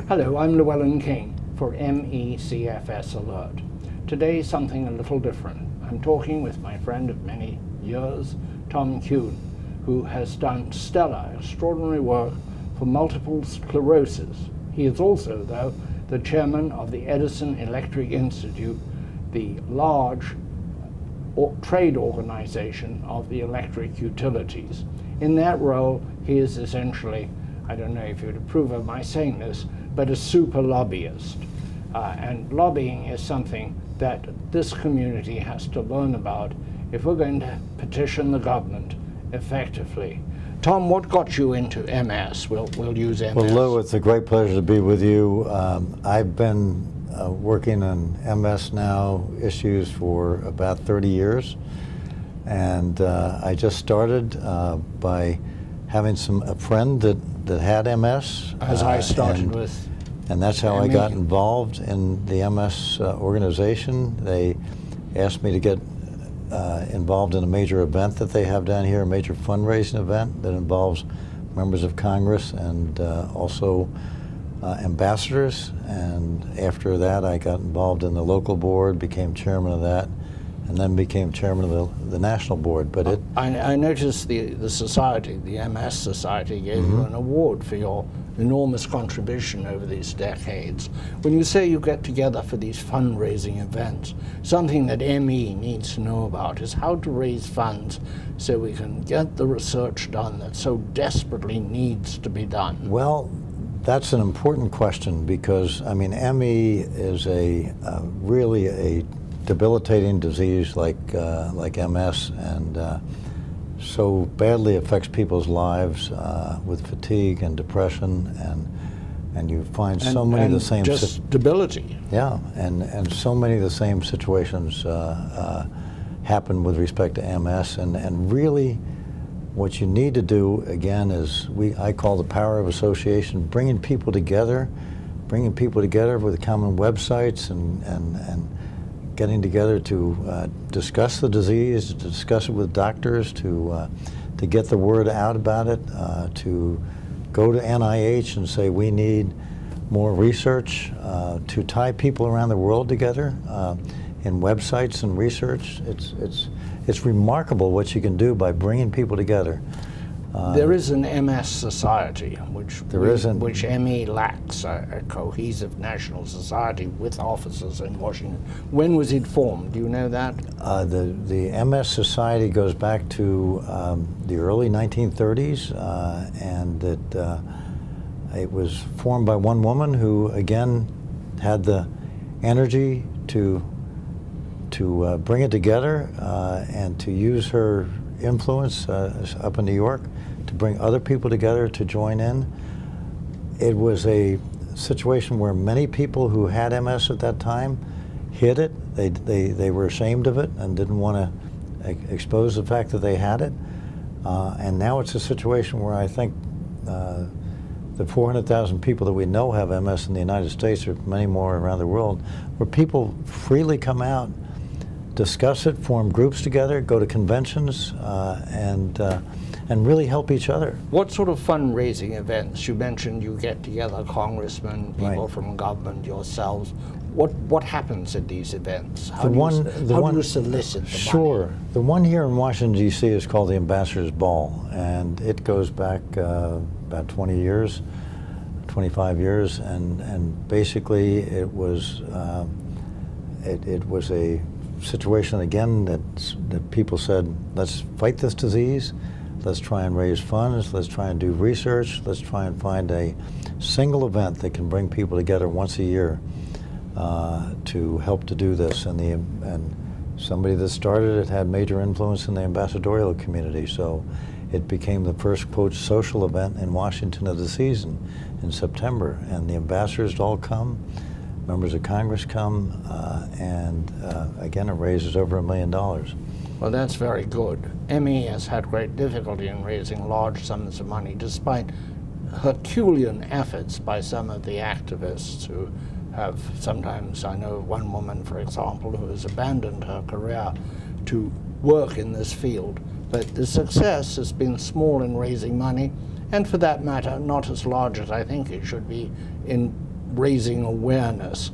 Hello, I'm Llewellyn King for MECFS Alert. Today, something a little different. I'm talking with my friend of many years, Tom Kuhn, who has done stellar, extraordinary work for multiple sclerosis. He is also, though, the chairman of the Edison Electric Institute, the large trade organization of the electric utilities. In that role, he is essentially, I don't know if you'd approve of my saying this, but a super lobbyist. And lobbying is something that this community has to learn about if we're going to petition the government effectively. Tom, what got you into MS? We'll use MS. Well, Lou, it's a great pleasure to be with you. I've been working on MS now issues for about 30 years. And I just started by having a friend that had MS. As I started with. And that's how I got involved in the MS organization. They asked me to get involved in a major event that they have down here, a major fundraising event that involves members of Congress and also ambassadors. And after that, I got involved in the local board, became chairman of that, and then became chairman of the national board. But I noticed the society, the MS Society, gave you an award for your enormous contribution over these decades. When you say you get together for these fundraising events, something that ME needs to know about is how to raise funds so we can get the research done that so desperately needs to be done. Well, that's an important question because, I mean, ME is really a debilitating disease like MS, and so badly affects people's lives with fatigue and depression, and you find so many of the same debility. Yeah, and so many of the same situations happen with respect to MS, and really what you need to do again is I call the power of association, bringing people together with common websites and getting together to discuss the disease, to discuss it with doctors, to get the word out about it, to go to NIH and say we need more research, to tie people around the world together in websites and research. It's remarkable what you can do by bringing people together. There is an MS Society, which ME lacks a cohesive national society with offices in Washington. When was it formed? Do you know that? The MS Society goes back to the early 1930s, and it was formed by one woman who, again, had the energy to bring it together and to use her influence up in New York to bring other people together to join in. It was a situation where many people who had MS at that time hid it. They were ashamed of it and didn't want to expose the fact that they had it. And now it's a situation where I think the 400,000 people that we know have MS in the United States, or many more around the world, where people freely come out, discuss it, form groups together, go to conventions, and really help each other. What sort of fundraising events? You mentioned you get together congressmen, people from government, yourselves. What happens at these events? How do you solicit the money? Sure. The one here in Washington, D.C. is called the Ambassador's Ball, and it goes back about 20 years, 25 years, and basically it was a situation again that people said, let's fight this disease, let's try and raise funds, let's try and do research, let's try and find a single event that can bring people together once a year to help to do this. And somebody that started it had major influence in the ambassadorial community, so it became the first, quote, social event in Washington of the season in September, and the ambassadors all come. Members of Congress come, and again, it raises over $1 million. Well, that's very good. ME has had great difficulty in raising large sums of money, despite Herculean efforts by some of the activists who have sometimes, I know one woman, for example, who has abandoned her career to work in this field. But the success has been small in raising money, and for that matter, not as large as I think it should be in raising awareness.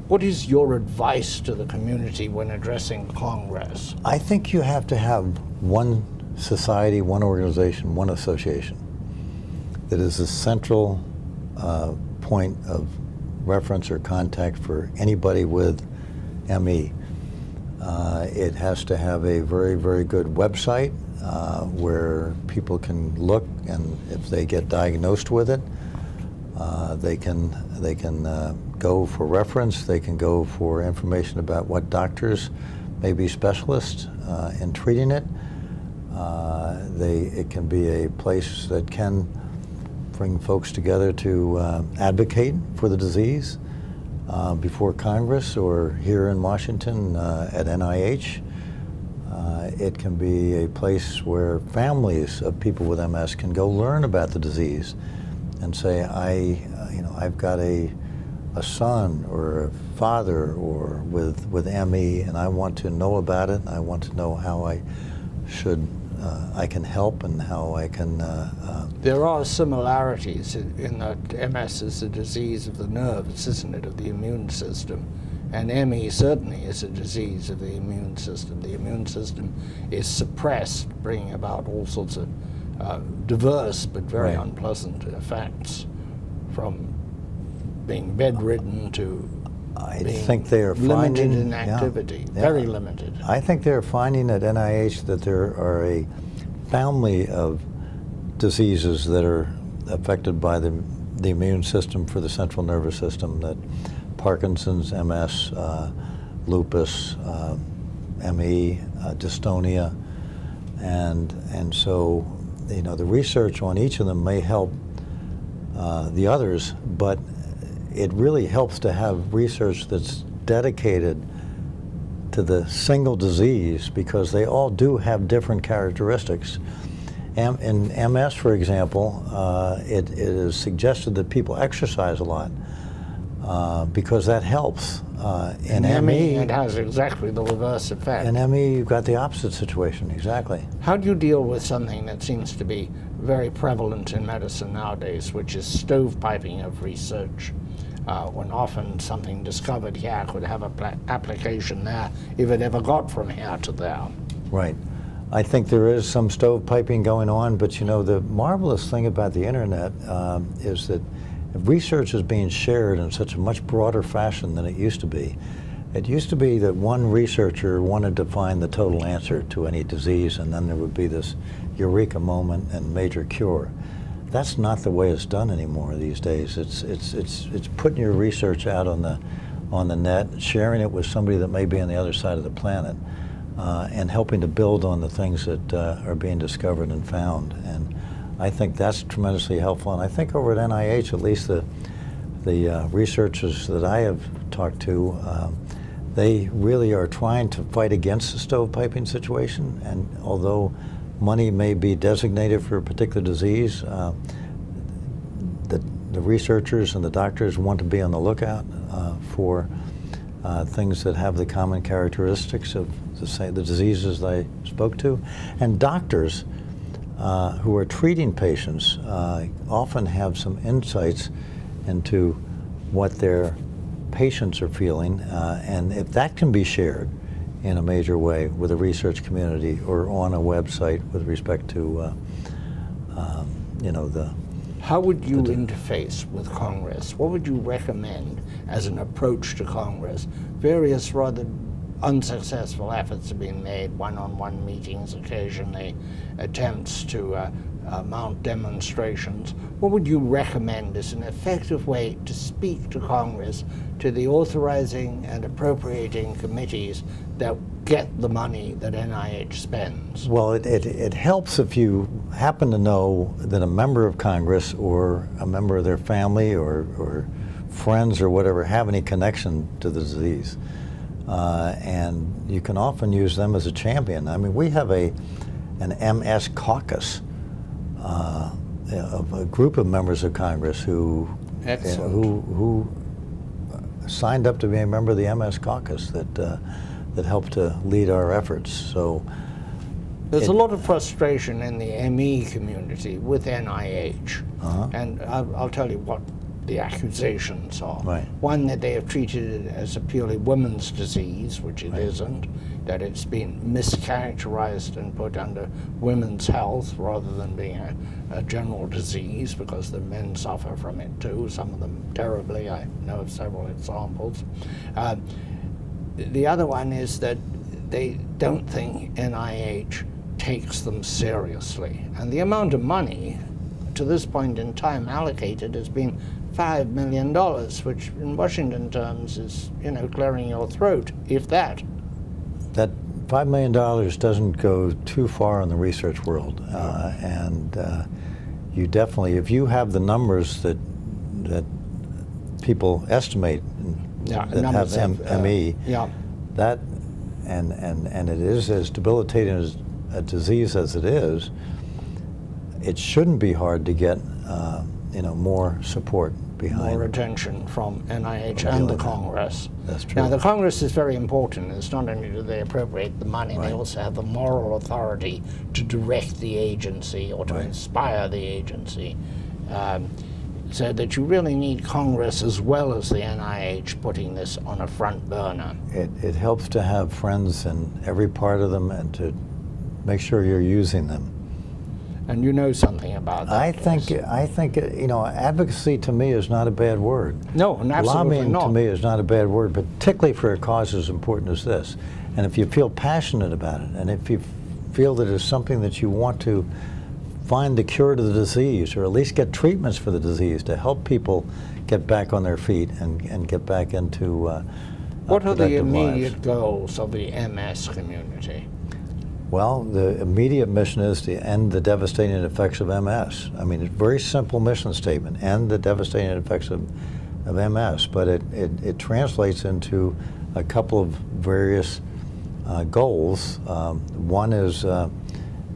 What is your advice to the community when addressing Congress? I think you have to have one society, one organization, one association that is a central point of reference or contact for anybody with ME. It has to have a very, very good website where people can look, and if they get diagnosed with it, they can go for reference. They can go for information about what doctors may be specialists in treating it. It can be a place that can bring folks together to advocate for the disease before Congress or here in Washington at NIH. It can be a place where families of people with MS can go learn about the disease and say, I've got a son or a father or with ME, and I want to know about it. I want to know how I can help and how I can. There are similarities in that MS is a disease of the nerves, isn't it, of the immune system, and ME certainly is a disease of the immune system. The immune system is suppressed, bringing about all sorts of diverse but very unpleasant effects, from being bedridden to think they are limited finding in activity, very limited. I think they're finding at NIH that there are a family of diseases that are affected by the immune system for the central nervous system, that Parkinson's, MS, lupus, ME, dystonia, and so the research on each of them may help the others, but it really helps to have research that's dedicated to the single disease, because they all do have different characteristics. In MS, for example, it is suggested that people exercise a lot because that helps. In ME, it has exactly the reverse effect. In ME, you've got the opposite situation, exactly. How do you deal with something that seems to be very prevalent in medicine nowadays, which is stovepiping of research? When often something discovered here could have an application there if it ever got from here to there. Right. I think there is some stovepiping going on, but the marvelous thing about the internet is that research is being shared in such a much broader fashion than it used to be. It used to be that one researcher wanted to find the total answer to any disease, and then there would be this eureka moment and major cure. That's not the way it's done anymore these days. It's putting your research out on the net, sharing it with somebody that may be on the other side of the planet, and helping to build on the things that are being discovered and found. And I think that's tremendously helpful. And I think over at NIH, at least the researchers that I have talked to, they really are trying to fight against the stovepiping situation. And although money may be designated for a particular disease, the researchers and the doctors want to be on the lookout for things that have the common characteristics of the diseases I spoke to. And doctors who are treating patients often have some insights into what their patients are feeling, and if that can be shared in a major way with a research community or on a website with respect to the. How would you interface with Congress? What would you recommend as an approach to Congress? Various rather unsuccessful efforts have been made, one-on-one meetings occasionally, attempts to mount demonstrations. What would you recommend as an effective way to speak to Congress, to the authorizing and appropriating committees that get the money that NIH spends? Well, it helps if you happen to know that a member of Congress or a member of their family or friends or whatever have any connection to the disease. And you can often use them as a champion. I mean, we have an MS caucus of a group of members of Congress who signed up to be a member of the MS caucus that helped to lead our efforts. So there's a lot of frustration in the ME community with NIH, and I'll tell you what the accusations are. Right. One, that they have treated it as a purely women's disease, which it isn't, that it's been mischaracterized and put under women's health rather than being a general disease, because the men suffer from it too, some of them terribly. I know of several examples. The other one is that they don't think NIH takes them seriously. And the amount of money to this point in time allocated has been $5 million, which in Washington terms is, clearing your throat, if that. That $5 million doesn't go too far in the research world. And you definitely, if you have the numbers that people estimate that have ME, that, and it is as debilitating as a disease as it is, it shouldn't be hard to get more support behind. More attention from NIH and the Congress. That's true. Now, the Congress is very important. It's not only do they appropriate the money, they also have the moral authority to direct the agency or to inspire the agency. So that you really need Congress as well as the NIH putting this on a front burner. It helps to have friends in every part of them and to make sure you're using them. And you know something about that. I think advocacy to me is not a bad word. No, and absolutely Lobbying not. to me is not a bad word, particularly for a cause as important as this. And if you feel passionate about it, and if you feel that it's something that you want to find the cure to the disease, or at least get treatments for the disease to help people get back on their feet and get back into what are the immediate lives. goals of the MS community? Well, the immediate mission is to end the devastating effects of MS. I mean, it's a very simple mission statement, end the devastating effects of MS, but it translates into a couple of various goals. One is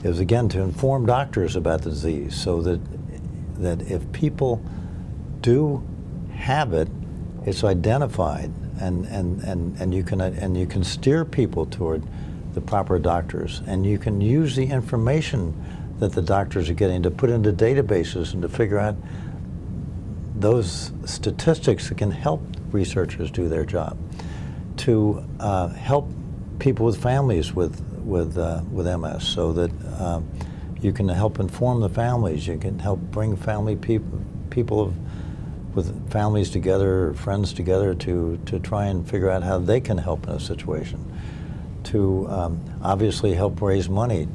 again to inform doctors about the disease, so that if people do have it, it's identified, and you can steer people toward the proper doctors, and you can use the information that the doctors are getting to put into databases and to figure out those statistics that can help researchers do their job, to help people with families with MS, so that you can help inform the families. You can help bring people with families together, or friends together, to try and figure out how they can help in a situation. To obviously help raise money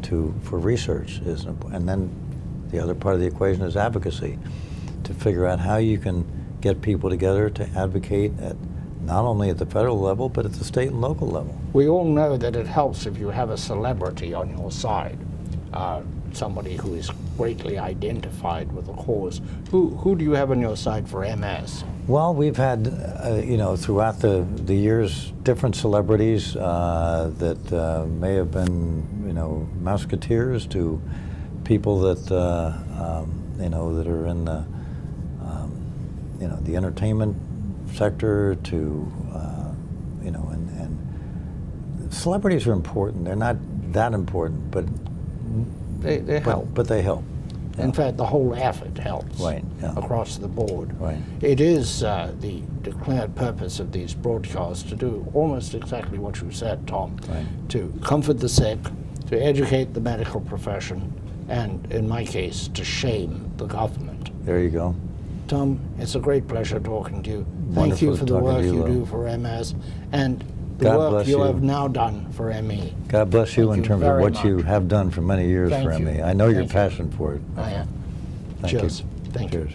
for research is important. And then the other part of the equation is advocacy, to figure out how you can get people together to advocate not only at the federal level, but at the state and local level. We all know that it helps if you have a celebrity on your side, somebody who is greatly identified with the cause. Who do you have on your side for MS? Well, we've had, throughout the years, different celebrities that may have been, Musketeers, to people that, that are in the entertainment sector, to, and celebrities are important. They're not that important, but they help. But they help. In fact, the whole effort helps across the board. Right. It is the declared purpose of these broadcasts to do almost exactly what you said, Tom, to comfort the sick, to educate the medical profession, and, in my case, to shame the government. There you go. Tom, it's a great pleasure talking to you. Wonderful Thank you for the work you Lou. do for MS and the God work bless you you. have now done for ME. God bless you. Thank In you terms of very what you much. have done for many years Thank for you. ME. I know your Thank you. passion for it. I am. Thank Cheers. you. Thank you. Cheers.